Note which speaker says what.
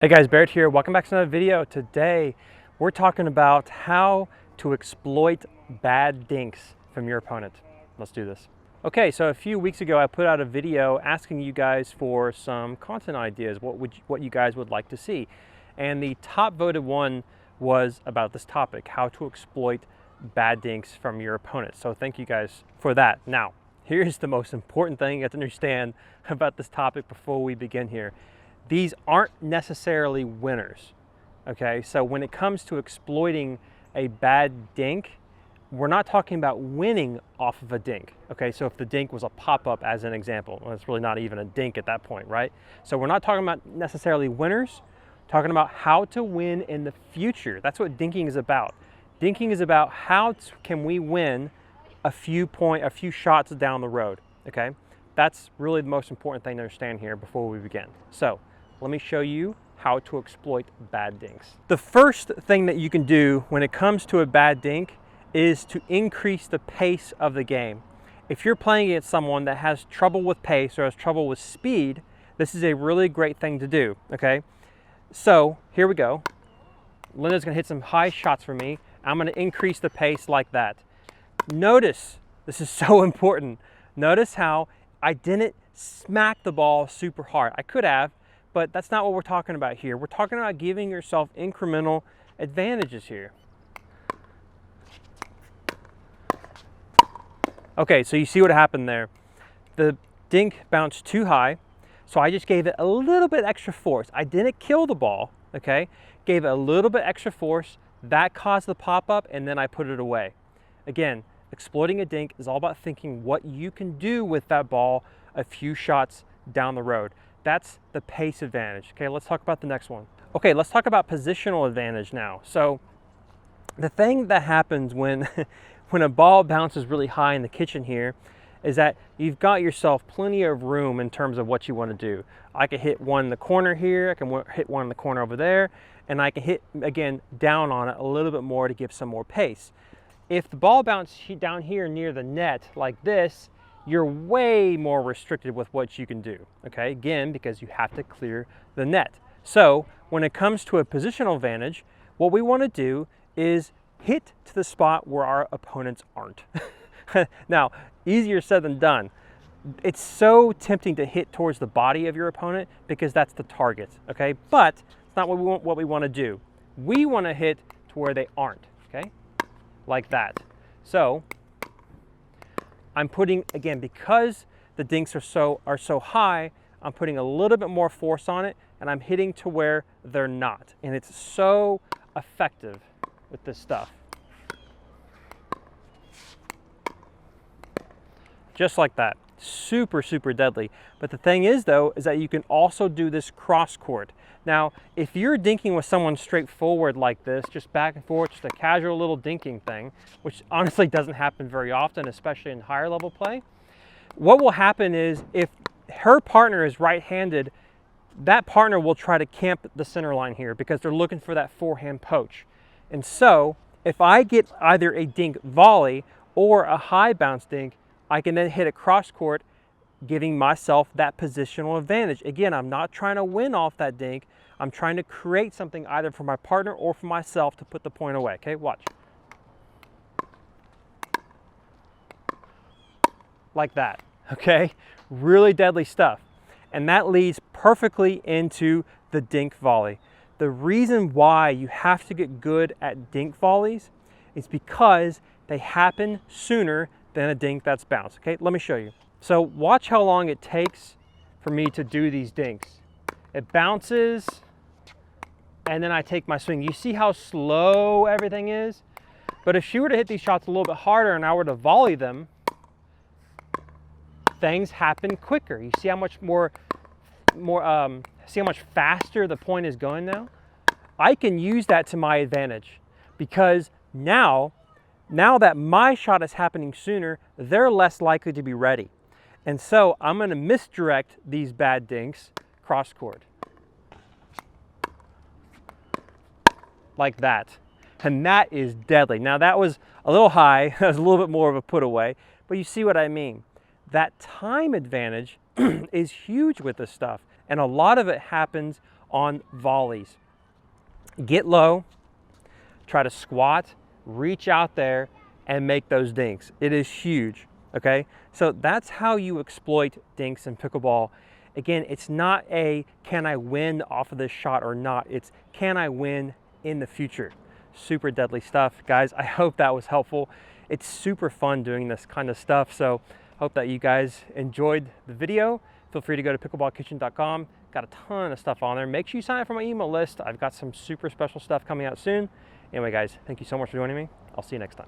Speaker 1: Hey guys, Barrett here. Welcome back to another video. Today we're talking about how to exploit bad dinks from your opponent. Let's do this. Okay, so a few weeks ago I put out a video asking you guys for some content ideas, what you guys would like to see. And the top voted one was about this topic, how to exploit bad dinks from your opponent. So thank you guys for that. Now, here's the most important thing you have to understand about this topic before we begin here. These aren't necessarily winners, okay? So when it comes to exploiting a bad dink, we're not talking about winning off of a dink, okay? So if the dink was a pop-up as an example, well, it's really not even a dink at that point, right? So we're not talking about necessarily winners, talking about how to win in the future. That's what dinking is about. Dinking is about can we win a few shots down the road, okay? That's really the most important thing to understand here before we begin. So let me show you how to exploit bad dinks. The first thing that you can do when it comes to a bad dink is to increase the pace of the game. If you're playing against someone that has trouble with pace or has trouble with speed, this is a really great thing to do, okay? So here we go. Linda's gonna hit some high shots for me. I'm gonna increase the pace like that. Notice, this is so important, notice how I didn't smack the ball super hard. I could have, but that's not what we're talking about here. We're talking about giving yourself incremental advantages here. Okay, so you see what happened there. The dink bounced too high, so I just gave it a little bit extra force. I didn't kill the ball, okay? Gave it a little bit extra force. That caused the pop-up, and then I put it away. Again, exploiting a dink is all about thinking what you can do with that ball a few shots down the road. That's the pace advantage. Okay, let's talk about the next one. Okay, let's talk about positional advantage now. So the thing that happens when when a ball bounces really high in the kitchen here is that you've got yourself plenty of room in terms of what you want to do. I can hit one in the corner here, I can hit one in the corner over there, and I can hit, again, down on it a little bit more to give some more pace. If the ball bounces down here near the net like this, you're way more restricted with what you can do, okay? Again, because you have to clear the net. So when it comes to a positional advantage, what we want to do is hit to the spot where our opponents aren't. Now, easier said than done. It's so tempting to hit towards the body of your opponent because that's the target, okay? But it's not what we want to do. We want to hit to where they aren't, okay? Like that. So I'm putting, again, because the dinks are so high, I'm putting a little bit more force on it, and I'm hitting to where they're not. And it's so effective with this stuff. Just like that. Super, super deadly. But the thing is, though, is that you can also do this cross court. Now, if you're dinking with someone straightforward like this, just back and forth, just a casual little dinking thing, which honestly doesn't happen very often, especially in higher level play, what will happen is if her partner is right-handed, that partner will try to camp the center line here because they're looking for that forehand poach. And so if I get either a dink volley or a high bounce dink, I can then hit a cross court, giving myself that positional advantage. Again, I'm not trying to win off that dink. I'm trying to create something either for my partner or for myself to put the point away. Okay, watch. Like that, okay? Really deadly stuff. And that leads perfectly into the dink volley. The reason why you have to get good at dink volleys is because they happen sooner than a dink that's bounced. Okay, let me show you. So watch how long it takes for me to do these dinks. It bounces, and then I take my swing. You see how slow everything is? But if she were to hit these shots a little bit harder and I were to volley them, things happen quicker. You see how much see how much faster the point is going now? I can use that to my advantage because now that my shot is happening sooner, they're less likely to be ready. And so I'm going to misdirect these bad dinks cross court. Like that. And that is deadly. Now that was a little high, that was a little bit more of a put away, but you see what I mean. That time advantage is huge with this stuff. And a lot of it happens on volleys. Get low, try to squat, reach out there, and make those dinks. It is huge, okay? So that's how you exploit dinks in pickleball. Again, it's not a, can I win off of this shot or not? It's, can I win in the future? Super deadly stuff. Guys, I hope that was helpful. It's super fun doing this kind of stuff, so hope that you guys enjoyed the video. Feel free to go to pickleballkitchen.com. Got a ton of stuff on there. Make sure you sign up for my email list. I've got some super special stuff coming out soon. Anyway, guys, thank you so much for joining me. I'll see you next time.